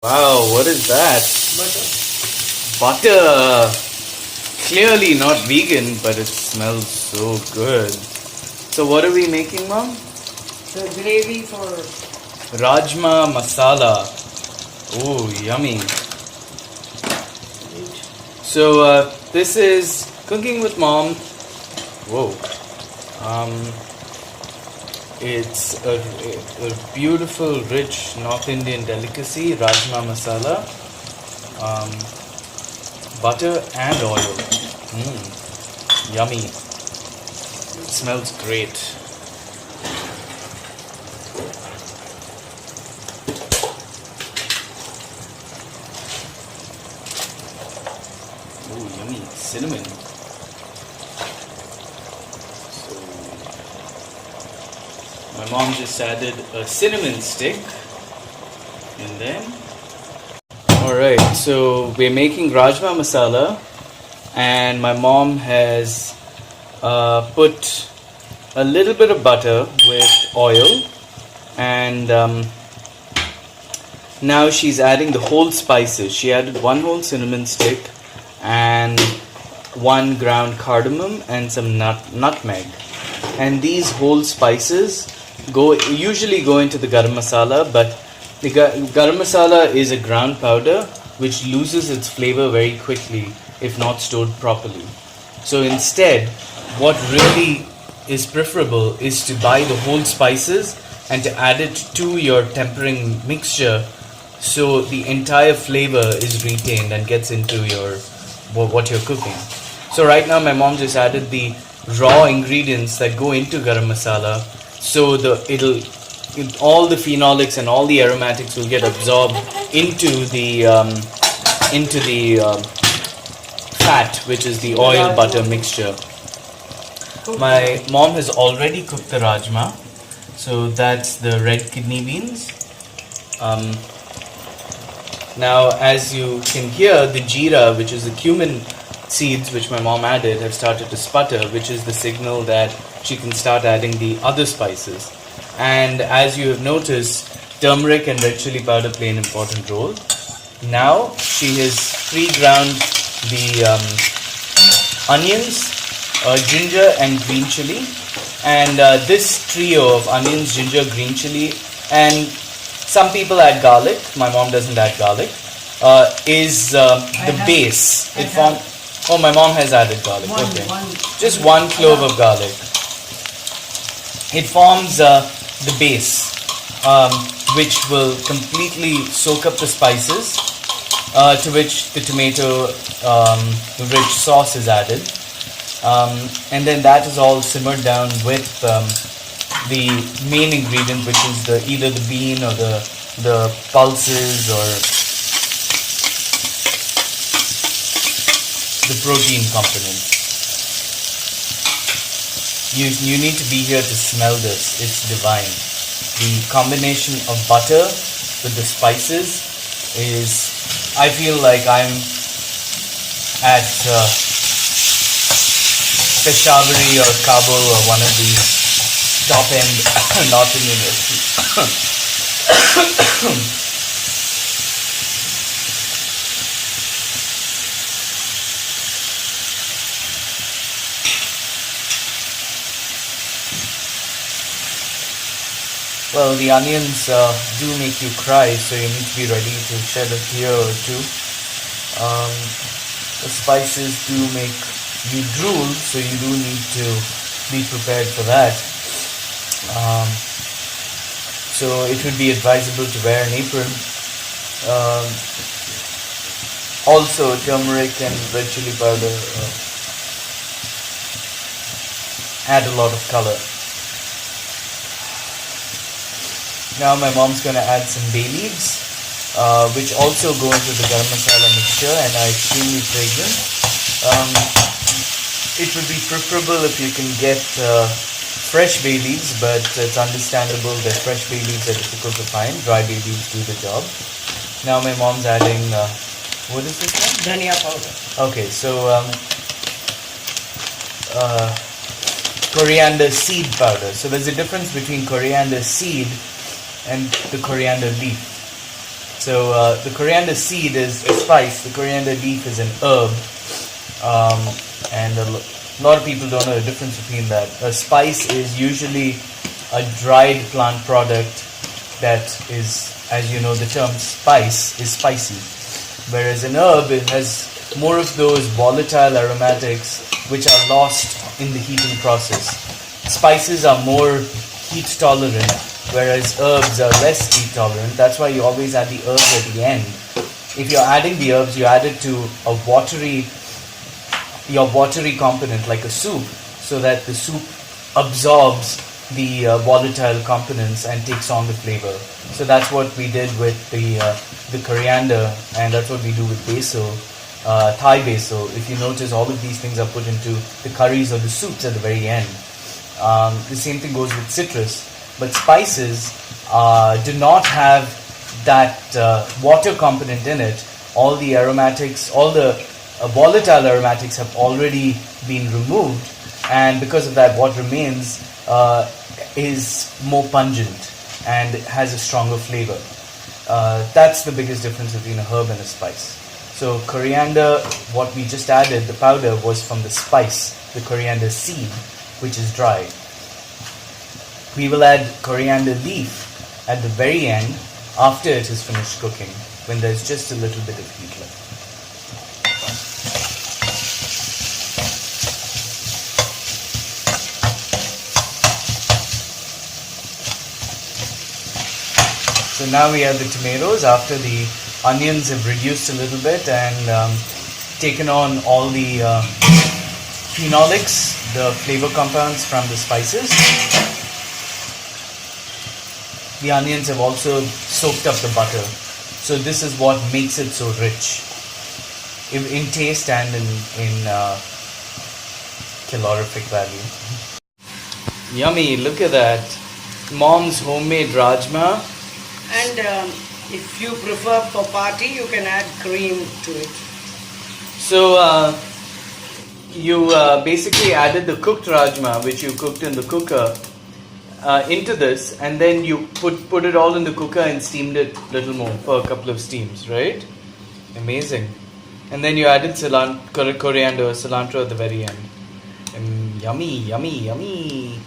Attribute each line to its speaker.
Speaker 1: Wow, what is that?
Speaker 2: Butter.
Speaker 1: Butter. Clearly not vegan, but it smells so good. So what are we making, Mom?
Speaker 2: The gravy for
Speaker 1: Rajma Masala. Oh, yummy. So this is cooking with Mom. Whoa. It's a beautiful, rich North Indian delicacy, Rajma Masala. Butter and oil. Yummy. It smells great. Oh, yummy. Cinnamon. So, my mom just added a cinnamon stick. And then alright, so we're making Rajma Masala, and my mom has put a little bit of butter with oil, and now she's adding the whole spices. She added one whole cinnamon stick and one ground cardamom and some nutmeg. And these whole spices usually go into the Garam Masala, but the Garam Masala is a ground powder which loses its flavor very quickly if not stored properly. So instead, what really is preferable is to buy the whole spices and to add it to your tempering mixture, so the entire flavor is retained and gets into what you're cooking. So right now my mom just added the raw ingredients that go into Garam Masala, so all the phenolics and all the aromatics will get absorbed into the fat, which is the oil butter mixture. My mom has already cooked the rajma, so that's the red kidney beans. Now, as you can hear, the jeera, which is the cumin seeds which my mom added, have started to sputter, which is the signal that she can start adding the other spices. And as you have noticed, turmeric and red chili powder play an important role. Now she has pre-ground the onions, ginger and green chili, and this trio of onions, ginger, green chili, and some people add garlic. My mom doesn't add garlic. Is the base. Oh, my mom has added garlic. Okay, just one clove of garlic. It forms the base, which will completely soak up the spices, to which the tomato rich sauce is added, and then that is all simmered down with the main ingredient, which is either the bean or the pulses or the protein components. You need to be here to smell this. It's divine. The combination of butter with the spices is, I feel like I'm at Peshawari or Kabul or one of these top-end North Indian restaurants. Well, the onions do make you cry, so you need to be ready to shed a tear or two. The spices do make you drool, so you do need to be prepared for that. So it would be advisable to wear an apron. Also, turmeric and red chili powder add a lot of color. Now my mom's going to add some bay leaves, which also go into the garam masala mixture and are extremely fragrant. It would be preferable if you can get fresh bay leaves, but it's understandable that fresh bay leaves are difficult to find. Dry bay leaves do the job. Now my mom's adding, what is this one?
Speaker 2: Dhania powder.
Speaker 1: Okay, so coriander seed powder. So there's a difference between coriander seed and the coriander leaf. So the coriander seed is a spice, the coriander leaf is an herb, and a lot of people don't know the difference between that. A spice is usually a dried plant product that is, as you know, the term spice is spicy, whereas an herb, it has more of those volatile aromatics which are lost in the heating process. Spices are more heat tolerant, whereas herbs are less heat tolerant. That's why you always add the herbs at the end. If you're adding the herbs, you add it to your watery component like a soup, so that the soup absorbs the volatile components and takes on the flavor. So that's what we did with the coriander, and that's what we do with basil, Thai basil. If you notice, all of these things are put into the curries or the soups at the very end. The same thing goes with citrus, but spices do not have that water component in it. All the aromatics, all the volatile aromatics have already been removed, and because of that, what remains is more pungent and has a stronger flavor. That's the biggest difference between a herb and a spice. So coriander, what we just added, the powder, was from the spice, the coriander seed, which is dried. We will add coriander leaf at the very end, after it is finished cooking, when there's just a little bit of heat left. So now we add the tomatoes after the onions have reduced a little bit and taken on all the phenolics, the flavor compounds from the spices. The onions have also soaked up the butter. So this is what makes it so rich in taste and in calorific value. Yummy, look at that. Mom's homemade rajma.
Speaker 2: And if you prefer for party, you can add cream to it.
Speaker 1: So you basically added the cooked rajma, which you cooked in the cooker, into this, and then you put it all in the cooker and steamed it a little more for a couple of steams, right? Amazing. And then you added coriander or cilantro at the very end. And yummy, yummy, yummy.